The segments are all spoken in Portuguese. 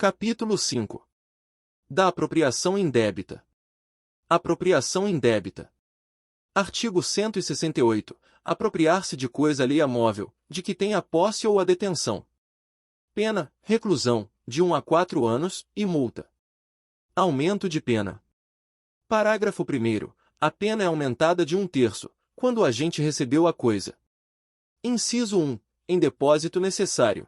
Capítulo 5. Da apropriação indébita. Apropriação indébita. Artigo 168. Apropriar-se de coisa alheia móvel, de que tem a posse ou a detenção. Pena, reclusão, de 1 a 4 anos, e multa. Aumento de pena. Parágrafo 1º. A pena é aumentada de 1/3, quando o agente recebeu a coisa. Inciso 1. Em depósito necessário.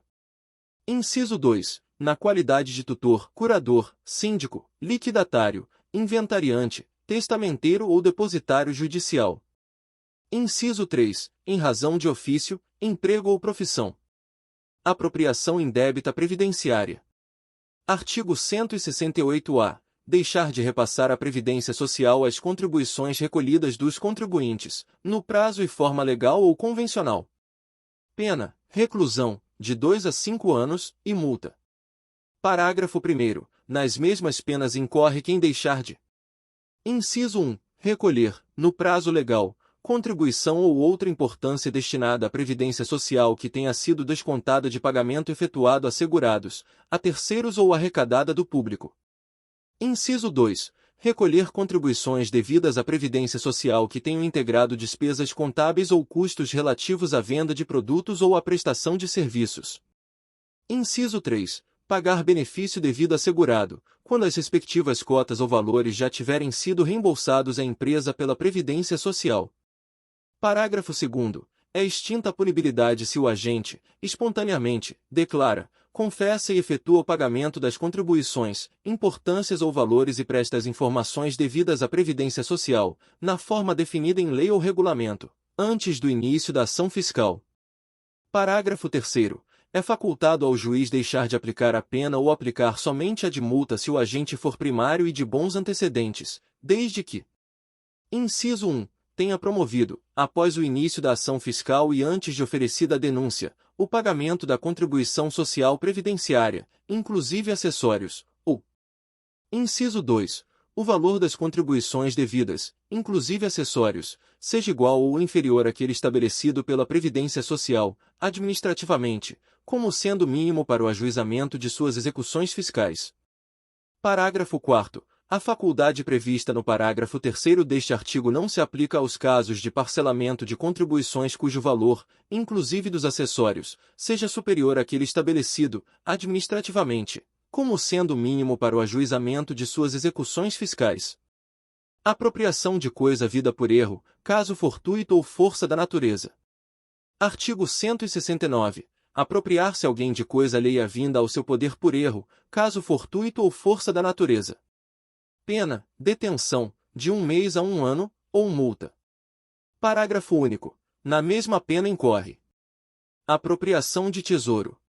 Inciso 2. Na qualidade de tutor, curador, síndico, liquidatário, inventariante, testamenteiro ou depositário judicial. Inciso 3. Em razão de ofício, emprego ou profissão. Apropriação indébita previdenciária. Artigo 168-A. Deixar de repassar à Previdência Social as contribuições recolhidas dos contribuintes, no prazo e forma legal ou convencional. Pena, reclusão, de 2 a 5 anos, e multa. Parágrafo 1º. Nas mesmas penas incorre quem deixar de: Inciso 1. Recolher, no prazo legal, contribuição ou outra importância destinada à Previdência Social que tenha sido descontada de pagamento efetuado a segurados, a terceiros ou arrecadada do público. Inciso 2. Recolher contribuições devidas à Previdência Social que tenham integrado despesas contábeis ou custos relativos à venda de produtos ou à prestação de serviços. Inciso 3. Pagar benefício devido a segurado, quando as respectivas cotas ou valores já tiverem sido reembolsados à empresa pela Previdência Social. Parágrafo 2º. É extinta a punibilidade se o agente, espontaneamente, declara, confessa e efetua o pagamento das contribuições, importâncias ou valores e presta as informações devidas à Previdência Social, na forma definida em lei ou regulamento, antes do início da ação fiscal. Parágrafo 3º. É facultado ao juiz deixar de aplicar a pena ou aplicar somente a de multa se o agente for primário e de bons antecedentes, desde que: Inciso 1. Tenha promovido, após o início da ação fiscal e antes de oferecida a denúncia, o pagamento da contribuição social previdenciária, inclusive acessórios, ou: Inciso 2. O valor das contribuições devidas, inclusive acessórios, seja igual ou inferior àquele estabelecido pela Previdência Social, administrativamente, como sendo mínimo para o ajuizamento de suas execuções fiscais. Parágrafo 4º. A faculdade prevista no parágrafo 3º deste artigo não se aplica aos casos de parcelamento de contribuições cujo valor, inclusive dos acessórios, seja superior àquele estabelecido, administrativamente, como sendo mínimo para o ajuizamento de suas execuções fiscais. Apropriação de coisa vida por erro, caso fortuito ou força da natureza. Artigo 169. Apropriar-se alguém de coisa alheia vinda ao seu poder por erro, caso fortuito ou força da natureza. Pena, detenção, de 1 mês a 1 ano, ou multa. Parágrafo único. Na mesma pena incorre: apropriação de tesouro.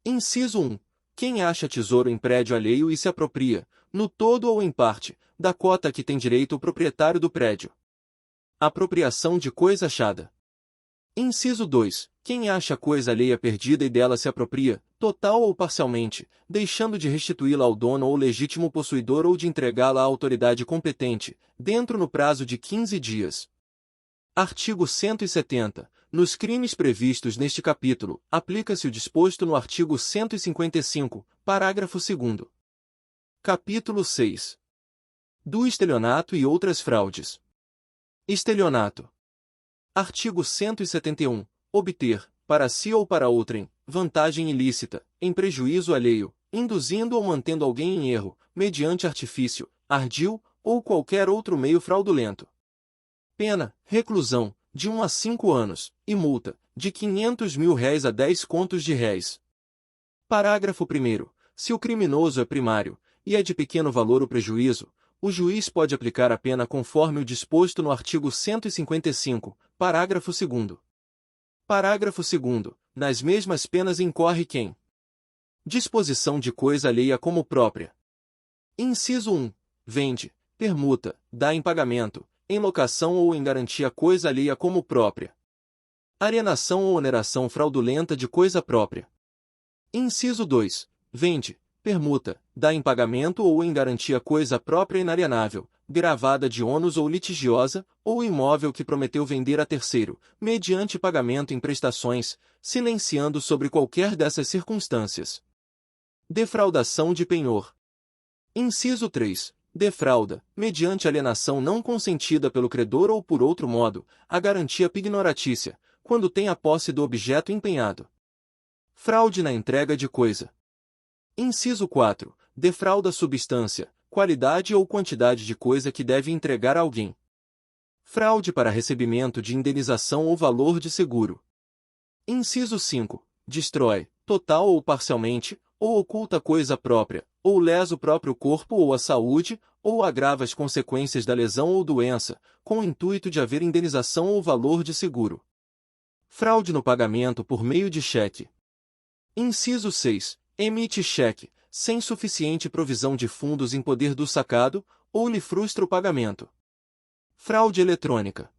Inciso 1. Quem acha tesouro em prédio alheio e se apropria, no todo ou em parte, da cota a que tem direito o proprietário do prédio. Apropriação de coisa achada. Inciso 2. Quem acha coisa alheia perdida e dela se apropria, total ou parcialmente, deixando de restituí-la ao dono ou legítimo possuidor ou de entregá-la à autoridade competente, dentro no prazo de 15 dias. Artigo 170. Nos crimes previstos neste capítulo, aplica-se o disposto no artigo 155, parágrafo 2º. Capítulo 6. Do estelionato e outras fraudes. Estelionato. Artigo 171. Obter, para si ou para outrem, vantagem ilícita, em prejuízo alheio, induzindo ou mantendo alguém em erro, mediante artifício, ardil, ou qualquer outro meio fraudulento. Pena, reclusão, de 1 a 5 anos, e multa, de R$ 500.000 a 10 contos de réis. Parágrafo 1º. Se o criminoso é primário, e é de pequeno valor o prejuízo, o juiz pode aplicar a pena conforme o disposto no artigo 155, parágrafo 2º. Parágrafo 2º. Nas mesmas penas incorre quem: disposição de coisa alheia como própria. Inciso 1. Vende, permuta, dá em pagamento, em locação ou em garantia coisa alheia como própria. Alienação ou oneração fraudulenta de coisa própria. Inciso 2. Vende, permuta, dá em pagamento ou em garantia coisa própria inalienável, gravada de ônus ou litigiosa, ou imóvel que prometeu vender a terceiro, mediante pagamento em prestações, silenciando sobre qualquer dessas circunstâncias. Defraudação de penhor. Inciso 3. Defrauda, mediante alienação não consentida pelo credor ou por outro modo, a garantia pignoratícia, quando tem a posse do objeto empenhado. Fraude na entrega de coisa. Inciso 4. Defrauda substância, qualidade ou quantidade de coisa que deve entregar a alguém. Fraude para recebimento de indenização ou valor de seguro. Inciso 5. Destrói, total ou parcialmente, ou oculta coisa própria, ou lesa o próprio corpo ou a saúde, ou agrava as consequências da lesão ou doença, com o intuito de haver indenização ou valor de seguro. Fraude no pagamento por meio de cheque. Inciso 6. Emite cheque, sem suficiente provisão de fundos em poder do sacado, ou lhe frustra o pagamento. Fraude eletrônica.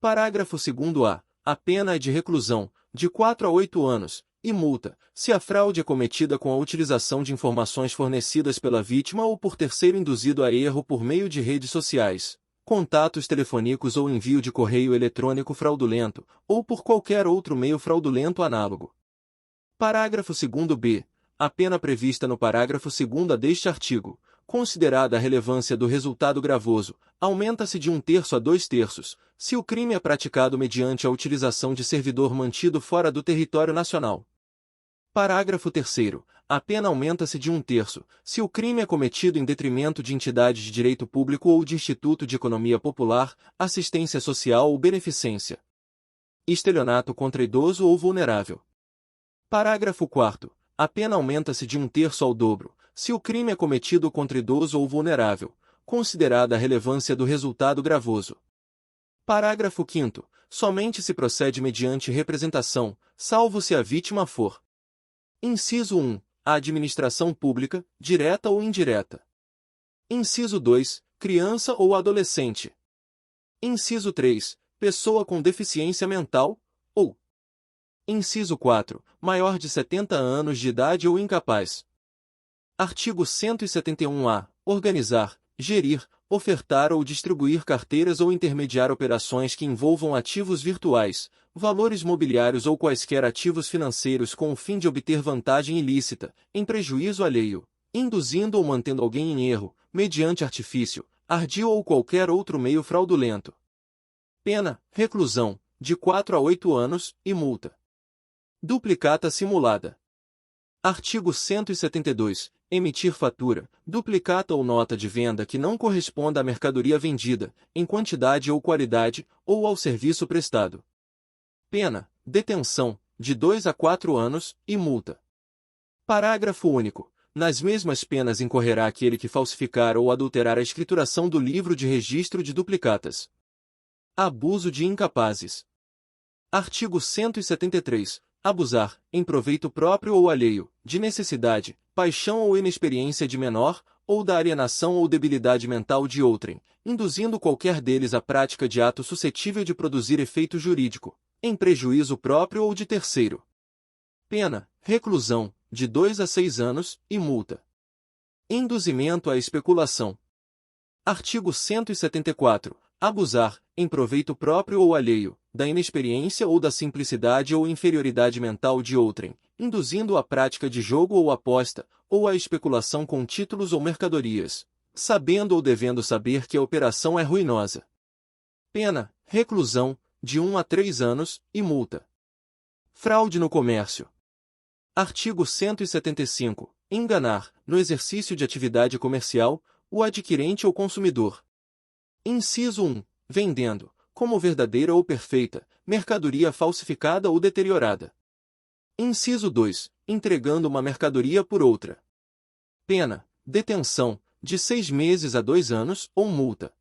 Parágrafo 2º-A. A pena é de reclusão, de 4 a 8 anos, e multa, se a fraude é cometida com a utilização de informações fornecidas pela vítima ou por terceiro induzido a erro por meio de redes sociais, contatos telefônicos ou envio de correio eletrônico fraudulento, ou por qualquer outro meio fraudulento análogo. Parágrafo 2º-B. A pena prevista no parágrafo 2º deste artigo, considerada a relevância do resultado gravoso, aumenta-se de 1/3 a 2/3, se o crime é praticado mediante a utilização de servidor mantido fora do território nacional. Parágrafo 3º. A pena aumenta-se de 1/3, se o crime é cometido em detrimento de entidade de direito público ou de instituto de economia popular, assistência social ou beneficência. Estelionato contra idoso ou vulnerável. Parágrafo 4º. A pena aumenta-se de 1/3 ao dobro, se o crime é cometido contra idoso ou vulnerável, considerada a relevância do resultado gravoso. Parágrafo 5º. Somente se procede mediante representação, salvo se a vítima for. Inciso 1. A administração pública, direta ou indireta. Inciso 2. Criança ou adolescente. Inciso 3. Pessoa com deficiência mental, ou. Inciso 4. Maior de 70 anos de idade ou incapaz. Artigo 171-A. Organizar, gerir, ofertar ou distribuir carteiras ou intermediar operações que envolvam ativos virtuais, valores mobiliários ou quaisquer ativos financeiros com o fim de obter vantagem ilícita, em prejuízo alheio, induzindo ou mantendo alguém em erro, mediante artifício, ardil ou qualquer outro meio fraudulento. Pena, reclusão, de 4 a 8 anos, e multa. Duplicata simulada. Artigo 172. Emitir fatura, duplicata ou nota de venda que não corresponda à mercadoria vendida, em quantidade ou qualidade, ou ao serviço prestado. Pena, detenção, de 2 a 4 anos, e multa. Parágrafo único. Nas mesmas penas incorrerá aquele que falsificar ou adulterar a escrituração do livro de registro de duplicatas. Abuso de incapazes. Artigo 173. Abusar, em proveito próprio ou alheio, de necessidade, paixão ou inexperiência de menor, ou da alienação ou debilidade mental de outrem, induzindo qualquer deles à prática de ato suscetível de produzir efeito jurídico, em prejuízo próprio ou de terceiro. Pena, reclusão, de 2 a 6 anos, e multa. Induzimento à especulação. Artigo 174. Abusar, em proveito próprio ou alheio, da inexperiência ou da simplicidade ou inferioridade mental de outrem, induzindo à prática de jogo ou aposta, ou à especulação com títulos ou mercadorias, sabendo ou devendo saber que a operação é ruinosa. Pena, reclusão, de 1 a 3 anos, e multa. Fraude no comércio. Artigo 175. Enganar, no exercício de atividade comercial, o adquirente ou consumidor. Inciso 1. Vendendo, como verdadeira ou perfeita, mercadoria falsificada ou deteriorada. Inciso 2. Entregando uma mercadoria por outra. Pena, detenção, de 6 meses a 2 anos, ou multa.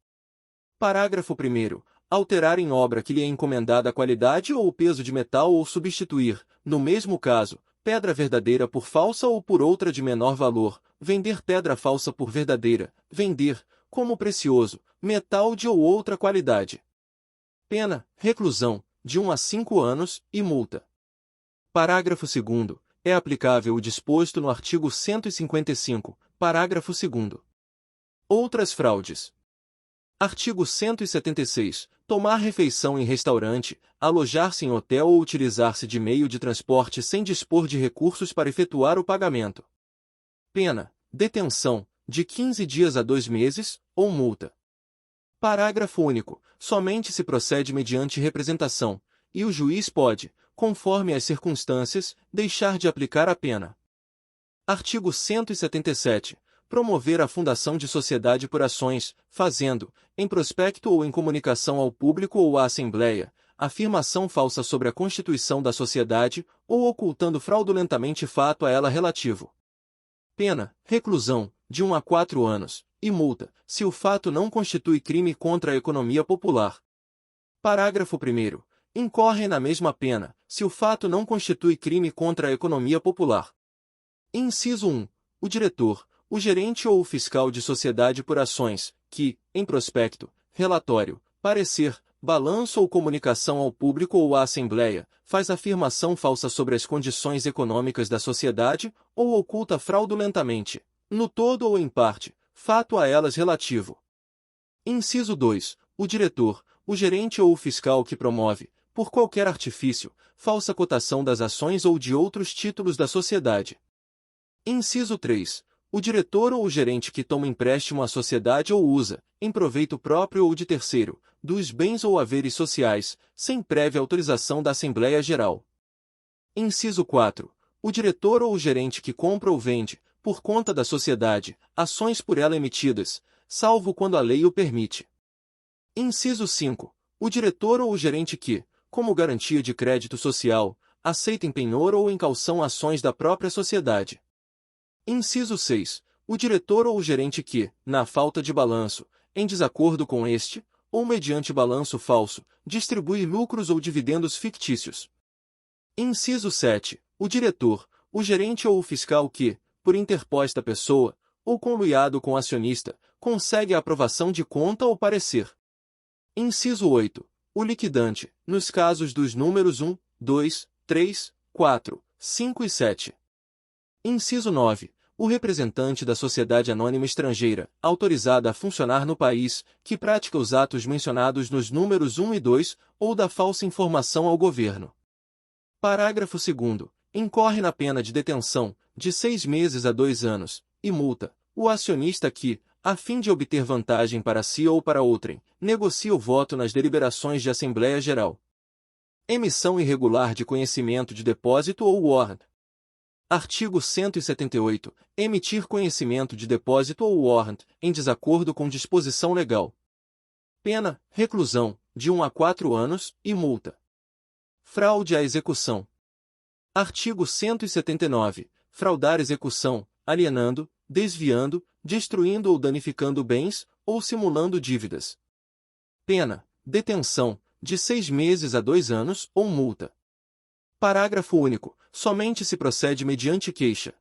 Parágrafo 1º. Alterar em obra que lhe é encomendada a qualidade ou o peso de metal ou substituir, no mesmo caso, pedra verdadeira por falsa ou por outra de menor valor, vender pedra falsa por verdadeira, vender, como precioso, metal de ou outra qualidade. Pena, reclusão, de 1 a 5 anos, e multa. Parágrafo 2º. É aplicável o disposto no artigo 155, parágrafo 2º. Outras fraudes. Artigo 176. Tomar refeição em restaurante, alojar-se em hotel ou utilizar-se de meio de transporte sem dispor de recursos para efetuar o pagamento. Pena: detenção, de 15 dias a 2 meses, ou multa. Parágrafo único. Somente se procede mediante representação, e o juiz pode, conforme as circunstâncias, deixar de aplicar a pena. Artigo 177. Promover a fundação de sociedade por ações, fazendo, em prospecto ou em comunicação ao público ou à Assembleia, afirmação falsa sobre a constituição da sociedade, ou ocultando fraudulentamente fato a ela relativo. Pena: reclusão, de 1 a 4 anos, e multa, se o fato não constitui crime contra a economia popular. Parágrafo 1º. Incorre na mesma pena, se o fato não constitui crime contra a economia popular. Inciso 1. O diretor, o gerente ou o fiscal de sociedade por ações, que, em prospecto, relatório, parecer, balanço ou comunicação ao público ou à Assembleia, faz afirmação falsa sobre as condições econômicas da sociedade, ou oculta fraudulentamente, no todo ou em parte, fato a elas relativo. Inciso 2. O diretor, o gerente ou o fiscal que promove, por qualquer artifício, falsa cotação das ações ou de outros títulos da sociedade. Inciso 3. O diretor ou o gerente que toma empréstimo à sociedade ou usa, em proveito próprio ou de terceiro, dos bens ou haveres sociais, sem prévia autorização da Assembleia Geral. Inciso 4. O diretor ou o gerente que compra ou vende, por conta da sociedade, ações por ela emitidas, salvo quando a lei o permite. Inciso 5. O diretor ou o gerente que, como garantia de crédito social, aceita em penhor ou em caução ações da própria sociedade. Inciso 6. O diretor ou o gerente que, na falta de balanço, em desacordo com este, ou mediante balanço falso, distribui lucros ou dividendos fictícios. Inciso 7. O diretor, o gerente ou o fiscal que, por interposta pessoa, ou conluiado com acionista, consegue a aprovação de conta ou parecer. Inciso 8. O liquidante, nos casos dos números 1, 2, 3, 4, 5 e 7. Inciso 9. O representante da sociedade anônima estrangeira, autorizada a funcionar no país, que pratica os atos mencionados nos números 1 e 2, ou da falsa informação ao governo. Parágrafo 2º. Incorre na pena de detenção, de 6 meses a 2 anos, e multa, o acionista que, a fim de obter vantagem para si ou para outrem, negocia o voto nas deliberações de Assembleia Geral. Emissão irregular de conhecimento de depósito ou warrant. Artigo 178. Emitir conhecimento de depósito ou warrant, em desacordo com disposição legal. Pena: reclusão, de 1 a 4 anos, e multa. Fraude à execução. Artigo 179. Fraudar execução, alienando, desviando, destruindo ou danificando bens, ou simulando dívidas. Pena: detenção, de 6 meses a 2 anos, ou multa. Parágrafo único. Somente se procede mediante queixa,